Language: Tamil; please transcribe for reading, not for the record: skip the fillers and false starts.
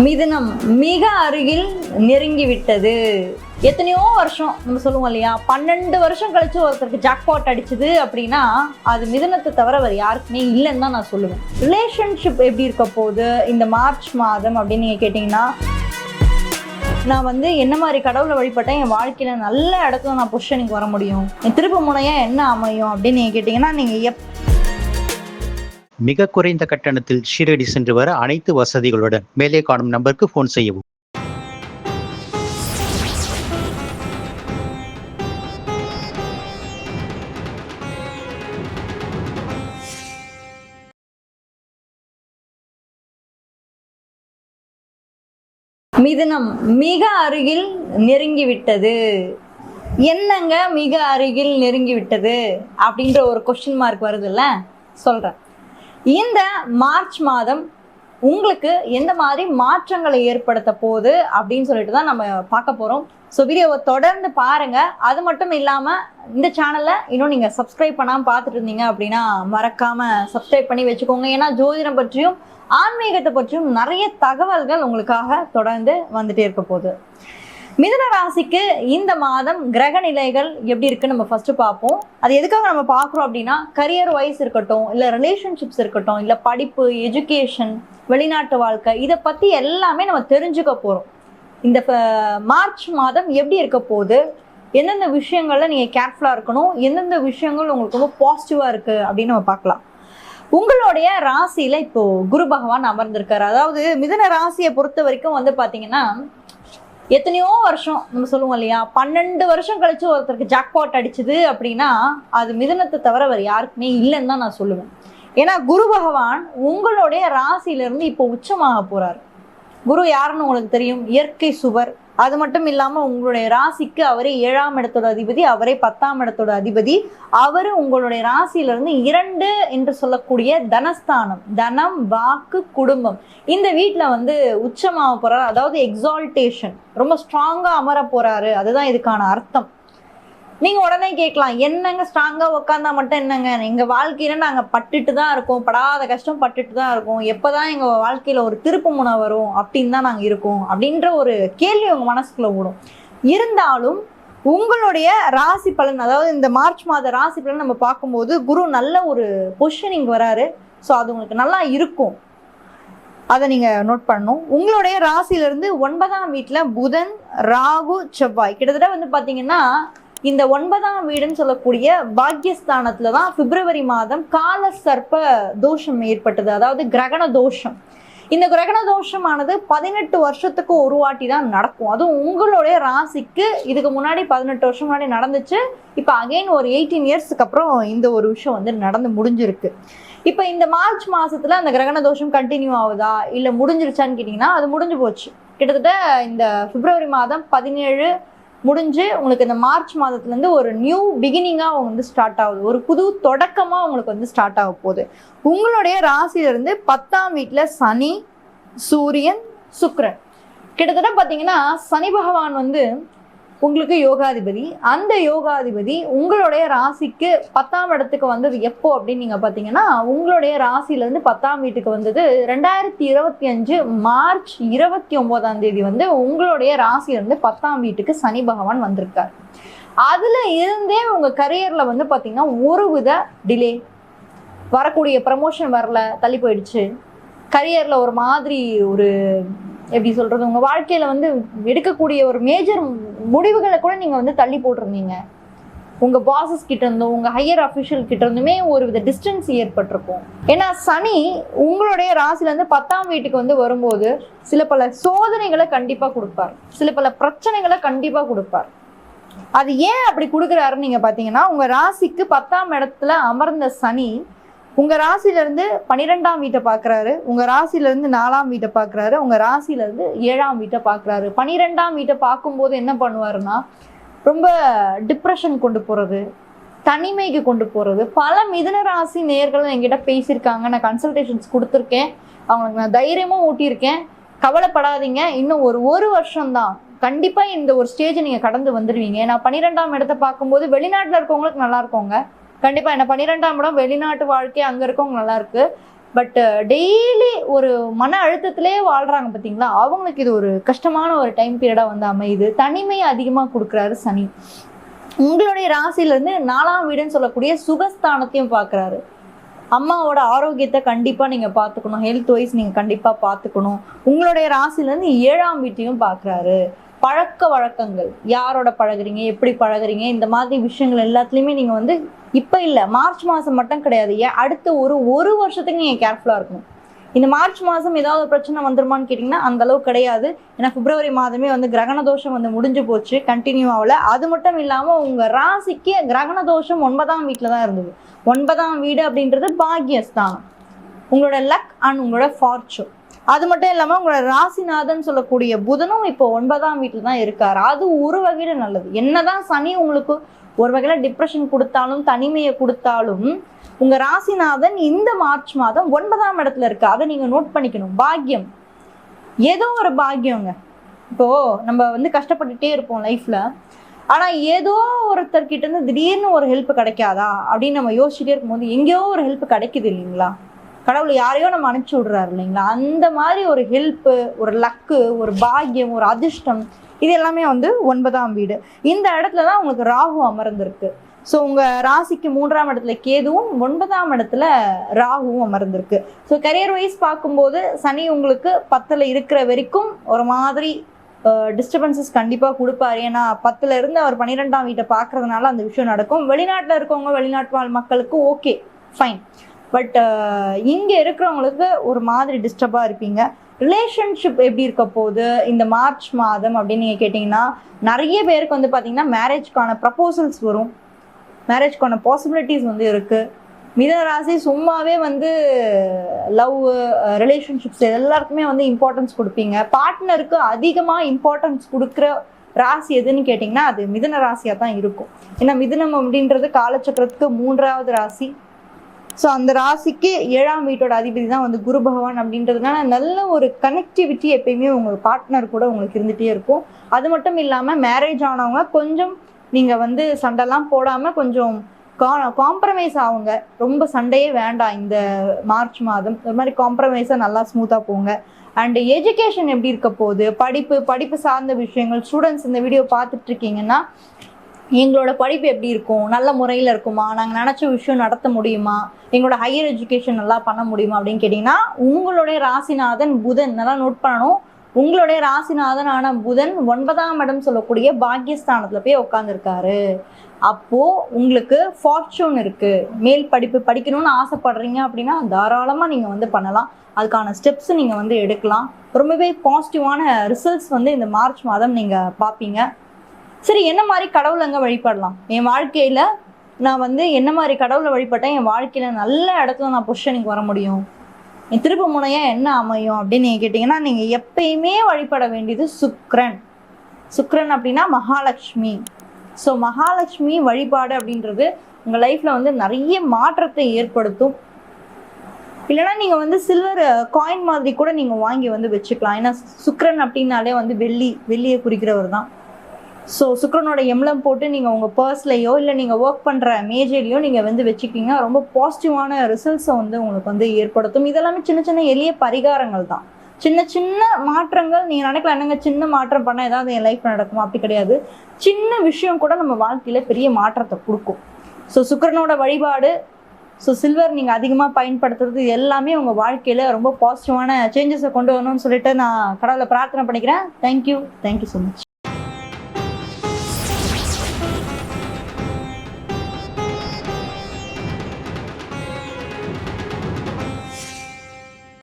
மிதுனம் மிக அருகில் நெருங்கிவிட்டது. எத்தனையோ வருஷம் நம்ம சொல்லுவோம் இல்லையா, 12 வருஷம் கழிச்சு ஒருத்தருக்கு ஜாக்பாட் அடிச்சுது அப்படின்னா அது மிதுனத்தை தவிர வேறு யாருக்குமே இல்லைன்னு தான் நான் சொல்லுவேன். ரிலேஷன்ஷிப் எப்படி இருக்க போகுது இந்த மார்ச் மாதம் அப்படின்னு நீங்கள் கேட்டிங்கன்னா, நான் என்ன மாதிரி கடவுளை வழிபட்டேன், என் வாழ்க்கையில் நல்ல இடத்துல நான் பொசிஷனுக்கு வர முடியும், என் திருப்பு முனையாக என்ன அமையும் அப்படின்னு நீங்கள் கேட்டிங்கன்னா, நீங்கள் மிக குறைந்த கட்டணத்தில் ஷீரடி சென்று வர அனைத்து வசதிகளுடன் மேலே காணும் நம்பருக்கு போன் செய்யவும். மிதுனம் மிக அருகில் நெருங்கிவிட்டது. என்னங்க மிக அருகில் நெருங்கிவிட்டது அப்படின்ற ஒரு கொஸ்டின் மார்க் வருதுல்ல, சொல்கிறேன். இந்த மார்ச் மாதம் உங்களுக்கு எந்த மாதிரி மாற்றங்களை ஏற்படுத்த போகுது அப்படின்னு சொல்லிட்டு தான் நம்ம பார்க்க போகிறோம். ஸோ வீடியோவை தொடர்ந்து பாருங்கள். அது மட்டும் இல்லாமல் இந்த சேனலை இன்னும் நீங்கள் சப்ஸ்கிரைப் பண்ணாமல் பார்த்துட்டு இருந்தீங்க அப்படின்னா மறக்காமல் சப்ஸ்கிரைப் பண்ணி வச்சுக்கோங்க. ஏன்னா ஜோதிடம் பற்றியும் ஆன்மீகத்தை பற்றியும் நிறைய தகவல்கள் உங்களுக்காக தொடர்ந்து வந்துட்டே இருக்க போகுது. மிதுன ராசிக்கு இந்த மாதம் கிரக நிலைகள் எப்படி இருக்குன்னு நம்ம ஃபர்ஸ்ட் பார்ப்போம். அது எதுக்காக நம்ம பார்க்குறோம் அப்படின்னா, கரியர் வைஸ் இருக்கட்டும், இல்லை ரிலேஷன்ஷிப்ஸ் இருக்கட்டும், இல்லை படிப்பு, எஜுகேஷன், வெளிநாட்டு வாழ்க்கை, இதை பற்றி எல்லாமே நம்ம தெரிஞ்சுக்க போகிறோம். இந்த மார்ச் மாதம் எப்படி இருக்க போகுது, எந்தெந்த விஷயங்கள்ல நீங்கள் கேர்ஃபுல்லாக இருக்கணும், எந்தெந்த விஷயங்கள் உங்களுக்கு ரொம்ப பாசிட்டிவாக இருக்குது அப்படின்னு நம்ம பார்க்கலாம். உங்களுடைய ராசியில இப்போ குரு பகவான் அமர்ந்திருக்காரு. அதாவது மிதுன ராசியை பொறுத்த வரைக்கும் பார்த்தீங்கன்னா, எத்தனையோ வருஷம் நம்ம சொல்லுவோம் இல்லையா, 12 வருஷம் கழிச்சு ஒருத்தருக்கு ஜாக்பாட் அடிச்சுது அப்படின்னா அது மிதுனத்தை தவிர வேறு யாருக்குமே இல்லைன்னு தான் நான் சொல்லுவேன். ஏன்னா குரு பகவான் உங்களுடைய ராசியிலிருந்து இப்போ உச்சமாக போறாரு. குரு யாருன்னு உங்களுக்கு தெரியும், இயற்கை சுவர். அது மட்டும் இல்லாமல் உங்களுடைய ராசிக்கு அவரே 7ஆம் இடத்தோட அதிபதி, அவரே 10ஆம் இடத்தோட அதிபதி. அவர் உங்களுடைய ராசியிலிருந்து 2 என்று சொல்லக்கூடிய தனஸ்தானம், தனம், வாக்கு, குடும்பம், இந்த வீட்டில் உச்சமாக போறாரு. அதாவது எக்ஸால்டேஷன், ரொம்ப ஸ்ட்ராங்கா அமர போறாரு. அதுதான் இதுக்கான அர்த்தம். நீங்க உடனே கேட்கலாம், என்னங்க ஸ்ட்ராங்கா உட்காந்தா மட்டும் என்னங்க, எங்க வாழ்க்கையில நாங்க பட்டுட்டு தான் இருக்கோம், படாத கஷ்டம் பட்டுட்டு தான் இருக்கோம், எப்பதான் எங்க வாழ்க்கையில ஒரு திருப்பு முனை வரும் அப்படின்னு தான் நாங்க இருக்கோம் அப்படின்ற ஒரு கேள்வி உங்க மனசுக்குள்ள ஓடும். இருந்தாலும் உங்களுடைய ராசி பலன், அதாவது இந்த மார்ச் மாத ராசி பலன் நம்ம பார்க்கும்போது குரு நல்ல ஒரு பொசிஷனிங் வராரு. ஸோ அது உங்களுக்கு நல்லா இருக்கும், அதை நீங்க நோட் பண்ணணும். உங்களுடைய ராசியிலிருந்து 9ஆம் வீட்டுல புதன், ராகு, செவ்வாய், கிட்டத்தட்ட பாத்தீங்கன்னா இந்த 9ஆம் வீடுன்னு சொல்லக்கூடிய பாக்யஸ்தானத்துல தான் பிப்ரவரி மாதம் கால சர்ப்ப தோஷம் ஏற்பட்டது. அதாவது கிரகண தோஷம். இந்த கிரகண தோஷமானது 18 வருஷத்துக்கு ஒரு வாட்டி தான் நடக்கும். அதுவும் உங்களுடைய ராசிக்கு இதுக்கு முன்னாடி 18 வருஷம் முன்னாடி நடந்துச்சு. இப்போ அகைன் ஒரு 18 இயர்ஸ்க்கு அப்புறம் இந்த ஒரு விஷயம் நடந்து முடிஞ்சிருக்கு. இப்போ இந்த மார்ச் மாசத்துல அந்த கிரகண தோஷம் கண்டினியூ ஆகுதா இல்லை முடிஞ்சிருச்சான்னு கேட்டிங்கன்னா, அது முடிஞ்சு போச்சு. கிட்டத்தட்ட இந்த பிப்ரவரி மாதம் 17 முடிஞ்சு உங்களுக்கு இந்த மார்ச் மாதத்துலேருந்து ஒரு நியூ பிகினிங்காக ஸ்டார்ட் ஆகுது. ஒரு புது தொடக்கமாக உங்களுக்கு ஸ்டார்ட் ஆக போகுது. உங்களுடைய ராசியிலிருந்து 10ஆம் வீட்டில் சனி, சூரியன், சுக்கிரன். கிட்டத்தட்ட பார்த்தீங்கன்னா சனி பகவான் உங்களுக்கு யோகாதிபதி. அந்த யோகாதிபதி உங்களுடைய ராசிக்கு 10ஆம் இடத்துக்கு வந்தது எப்போ அப்படின்னு நீங்கள் பார்த்தீங்கன்னா, உங்களுடைய ராசியிலேருந்து 10ஆம் வீட்டுக்கு வந்தது 2025 மார்ச் 29ஆம் தேதி உங்களுடைய ராசியிலேருந்து 10ஆம் வீட்டுக்கு சனி பகவான் வந்திருக்கார். அதில் இருந்தே உங்கள் கரியரில் பார்த்தீங்கன்னா ஒரு வித டிலே, வரக்கூடிய ப்ரமோஷன் வரல, தள்ளி போயிடுச்சு. கரியரில் ஒரு மாதிரி ஒரு எப்படி சொல்கிறது, உங்கள் வாழ்க்கையில் எடுக்கக்கூடிய ஒரு மேஜர் முடிவுகளை கூட நீங்கள் தள்ளி போட்டிருந்தீங்க. உங்கள் பாசஸ் கிட்ட இருந்தும் உங்கள் ஹையர் அஃபிஷியல் கிட்ட இருந்துமே ஒரு வித டிஸ்டன்ஸ் ஏற்பட்டிருக்கும். ஏன்னா சனி உங்களுடைய ராசிலேருந்து 10ஆம் வீட்டுக்கு வரும்போது சில பல சோதனைகளை கண்டிப்பாக கொடுப்பார், சில பல பிரச்சனைகளை கண்டிப்பாக கொடுப்பார். அது ஏன் அப்படி கொடுக்குறாருன்னு நீங்கள் பார்த்தீங்கன்னா, உங்கள் ராசிக்கு 10ஆம் இடத்துல அமர்ந்த சனி உங்க ராசியிலிருந்து 12ஆம் வீட்டை பார்க்குறாரு, உங்க ராசியிலிருந்து 4ஆம் வீட்டை பார்க்குறாரு, உங்க ராசியிலிருந்து 7ஆம் வீட்டை பார்க்குறாரு. 12ஆம் வீட்டை பார்க்கும்போது என்ன பண்ணுவாருன்னா, ரொம்ப டிப்ரெஷன் கொண்டு போறது, தனிமைக்கு கொண்டு போறது. பல மிதுன ராசி நேயர்களும் என்கிட்ட பேசியிருக்காங்க, நான் கன்சல்டேஷன்ஸ் கொடுத்துருக்கேன், அவங்களுக்கு நான் தைரியமும் ஊட்டியிருக்கேன். கவலைப்படாதீங்க, இன்னும் ஒரு வருஷம்தான், கண்டிப்பா இந்த ஒரு ஸ்டேஜை நீங்க கடந்து வந்துடுவீங்க. நான் 12ஆம் இடத்தை பார்க்கும்போது வெளிநாட்டில் இருக்கவங்களுக்கு நல்லா இருக்கோங்க, கண்டிப்பாக என்ன 12ஆம் இடம் வெளிநாட்டு வாழ்க்கை, அங்கே இருக்கவங்க நல்லா இருக்கு. பட் டெய்லி ஒரு மன அழுத்தத்திலே வாழ்றாங்க பார்த்தீங்களா, அவங்களுக்கு இது ஒரு கஷ்டமான ஒரு டைம் பீரியடாக வந்து அமையுது. தனிமையை அதிகமாக கொடுக்குறாரு சனி. உங்களுடைய ராசியிலேருந்து 4ஆம் வீடுன்னு சொல்லக்கூடிய சுகஸ்தானத்தையும் பார்க்குறாரு. அம்மாவோட ஆரோக்கியத்தை கண்டிப்பாக நீங்கள் பார்த்துக்கணும், ஹெல்த் வைஸ் நீங்கள் கண்டிப்பாக பார்த்துக்கணும். உங்களுடைய ராசிலேருந்து 7ஆம் வீட்டையும் பார்க்குறாரு. பழக்க வழக்கங்கள், யாரோட பழகுறீங்க, எப்படி பழகுறீங்க, இந்த மாதிரி விஷயங்கள் எல்லாத்துலேயுமே நீங்கள் வந்து இப்போ இல்லை, மார்ச் மாதம் மட்டும் கிடையாது, அடுத்த ஒரு வருஷத்துக்கு நீங்கள் கேர்ஃபுல்லாக இருக்கணும். இந்த மார்ச் மாதம் ஏதாவது பிரச்சனை வந்துருமான்னு கேட்டிங்கன்னா அந்த அளவுக்கு கிடையாது. ஏன்னா பிப்ரவரி மாதமே வந்து கிரகண தோஷம் வந்து முடிஞ்சு போச்சு, கண்டினியூ ஆகல. அது மட்டும் இல்லாமல் உங்கள் ராசிக்கு கிரகண தோஷம் 9ஆம் வீட்டில் தான் இருந்தது. 9ஆம் வீடு அப்படின்றது பாக்கியஸ்தானம், உங்களோட லக் அண்ட் உங்களோட ஃபார்ச்சூன். அது மட்டும் இல்லாமல் உங்களோட ராசிநாதன் சொல்லக்கூடிய புதனும் இப்போ 9ஆம் வீட்டில் தான் இருக்காரு. அது ஒரு வகையில் நல்லது. என்னதான் சனி உங்களுக்கு ஒரு வகையில் டிப்ரெஷன் கொடுத்தாலும் தனிமையை கொடுத்தாலும் உங்கள் ராசிநாதன் இந்த மார்ச் மாதம் 9ஆம் இடத்துல இருக்கு. அதை நீங்கள் நோட் பண்ணிக்கணும். பாக்கியம், ஏதோ ஒரு பாக்கியங்க. இப்போது நம்ம வந்து கஷ்டப்பட்டுட்டே இருப்போம் லைஃப்பில், ஆனால் ஏதோ ஒருத்தர்கிட்ட இருந்து திடீர்னு ஒரு ஹெல்ப் கிடைக்காதா அப்படின்னு நம்ம யோசிச்சுட்டே இருக்கும்போது எங்கேயோ ஒரு ஹெல்ப் கிடைக்குது இல்லைங்களா, கடவுள் யாரையோ நம்ம அனுப்பிச்சி விடுறாரு இல்லைங்களா, அந்த மாதிரி ஒரு ஹெல்ப்பு, ஒரு லக்கு, ஒரு பாக்கியம், ஒரு அதிர்ஷ்டம், இது எல்லாமே வந்து 9ஆம் வீடு. இந்த இடத்துல தான் உங்களுக்கு ராகு அமர்ந்திருக்கு. ஸோ உங்கள் ராசிக்கு 3ஆம் இடத்துல கேதுவும் 9ஆம் இடத்துல ராகுவும் அமர்ந்திருக்கு. ஸோ கரியர் வைஸ் பார்க்கும்போது சனி உங்களுக்கு 10ல் இருக்கிற வரைக்கும் ஒரு மாதிரி டிஸ்டர்பன்சஸ் கண்டிப்பாக கொடுப்பாரு. ஏன்னா 10ல் இருந்து அவர் 12ஆம் வீட்டை பார்க்கறதுனால அந்த விஷயம் நடக்கும். வெளிநாட்டில் இருக்கவங்க, வெளிநாட்டு வாழ் மக்களுக்கு ஓகே ஃபைன். பட் இங்கே இருக்கிறவங்களுக்கு ஒரு மாதிரி டிஸ்டர்பாக இருப்பீங்க. ரிலேஷன்ஷிப் எப்படி இருக்க போகுது இந்த மார்ச் மாதம் அப்படின்னு நீங்கள் கேட்டிங்கன்னா, நிறைய பேருக்கு வந்து பார்த்தீங்கன்னா மேரேஜ்க்கான ப்ரப்போசல்ஸ் வரும், மேரேஜ்க்கான பாசிபிலிட்டிஸ் வந்து இருக்குது. மிதுன ராசி சும்மாவே வந்து லவ், ரிலேஷன்ஷிப்ஸ் எல்லாருக்குமே வந்து இம்பார்ட்டன்ஸ் கொடுப்பீங்க. பார்ட்னருக்கு அதிகமாக இம்பார்ட்டன்ஸ் கொடுக்குற ராசி எதுன்னு கேட்டிங்கன்னா அது மிதுன ராசியாக தான் இருக்கும். ஏன்னா மிதுனம் அப்படின்றது காலச்சக்கரத்துக்கு 3ஆவது ராசி. ஸோ அந்த ராசிக்கு 7ஆம் வீட்டோட அதிபதி தான் வந்து குரு பகவான் அப்படின்றதுனால நல்ல ஒரு கனெக்டிவிட்டி எப்பயுமே உங்கள் பார்ட்னர் கூட உங்களுக்கு இருந்துகிட்டே இருக்கும். அது மட்டும் இல்லாமல் மேரேஜ் ஆனவங்க கொஞ்சம் நீங்கள் வந்து சண்டைலாம் போடாமல் கொஞ்சம் காம்ப்ரமைஸ் ஆகுங்க. ரொம்ப சண்டையே வேண்டாம் இந்த மார்ச் மாதம். ஒரு மாதிரி காம்ப்ரமைஸாக நல்லா ஸ்மூத்தாக போங்க. அண்டு எஜுகேஷன் எப்படி இருக்க போகுது, படிப்பு சார்ந்த விஷயங்கள், ஸ்டூடெண்ட்ஸ் இந்த வீடியோ பார்த்துட்டு இருக்கீங்கன்னா எங்களோட படிப்பு எப்படி இருக்கும், நல்ல முறையில் இருக்குமா, நாங்கள் நினச்ச விஷயம் நடத்த முடியுமா, எங்களோட ஹையர் எஜுகேஷன் நல்லா பண்ண முடியுமா அப்படின்னு கேட்டிங்கன்னா உங்களுடைய ராசிநாதன் புதன், நல்லா நோட் பண்ணணும், உங்களுடைய ராசிநாதனான புதன் 9ஆம் இடம் சொல்லக்கூடிய பாக்கியஸ்தானத்தில் போய் உட்காந்துருக்காரு. அப்போது உங்களுக்கு ஃபார்ச்சூன் இருக்குது. மேல் படிப்பு படிக்கணும்னு ஆசைப்படுறீங்க அப்படின்னா தாராளமாக நீங்கள் வந்து பண்ணலாம். அதுக்கான ஸ்டெப்ஸ் நீங்கள் வந்து எடுக்கலாம். ரொம்பவே பாசிட்டிவான ரிசல்ட்ஸ் வந்து இந்த மார்ச் மாதம் நீங்கள் பார்ப்பீங்க. சரி, என்ன மாதிரி கடவுளை அங்கே வழிபடலாம், என் வாழ்க்கையில் நான் வந்து என்ன மாதிரி கடவுளை வழிபட்டேன் என் வாழ்க்கையில் நல்ல இடத்துல நான் பொசிஷனுக்கு வர முடியும், என் திருப்பு முனையாக என்ன அமையும் அப்படின்னு நீங்கள் கேட்டிங்கன்னா நீங்கள் எப்பயுமே வழிபட வேண்டியது சுக்கிரன். சுக்கிரன் அப்படின்னா மகாலட்சுமி. ஸோ மகாலட்சுமி வழிபாடு அப்படின்றது உங்கள் லைஃப்பில் வந்து நிறைய மாற்றத்தை ஏற்படுத்தும். இல்லைனா நீங்கள் வந்து சில்வர் காயின் மாதிரி கூட நீங்கள் வாங்கி வந்து வச்சுக்கலாம். ஏன்னா சுக்கிரன் அப்படின்னாலே வந்து வெள்ளியை குறிக்கிறவர் தான். ஸோ சுக்கிரனோட எம்லம் போட்டு நீங்கள் உங்கள் பர்ஸ்லையோ இல்லை நீங்கள் ஒர்க் பண்ணுற மேஜர்லையோ நீங்கள் வந்து வச்சுக்கிங்க, ரொம்ப பாசிட்டிவான ரிசல்ட்ஸை வந்து உங்களுக்கு வந்து ஏற்படுத்தும். இதெல்லாமே சின்ன சின்ன எளிய பரிகாரங்கள் தான். சின்ன சின்ன மாற்றங்கள். நீங்கள் நினைக்கலாம் என்னங்க சின்ன மாற்றம் பண்ணால் ஏதாவது என் லைஃப்பில் நடக்குமா, அப்படி கிடையாது. சின்ன விஷயம் கூட நம்ம வாழ்க்கையில் பெரிய மாற்றத்தை கொடுக்கும். ஸோ சுக்கிரனோட வழிபாடு, ஸோ சில்வர் நீங்கள் அதிகமாக பயன்படுத்துறது எல்லாமே உங்கள் வாழ்க்கையில் ரொம்ப பாசிட்டிவான சேஞ்சஸை கொண்டு வரணும்னு சொல்லிட்டு நான் கடவுளை பிரார்த்தனை பண்ணிக்கிறேன். Thank you so much.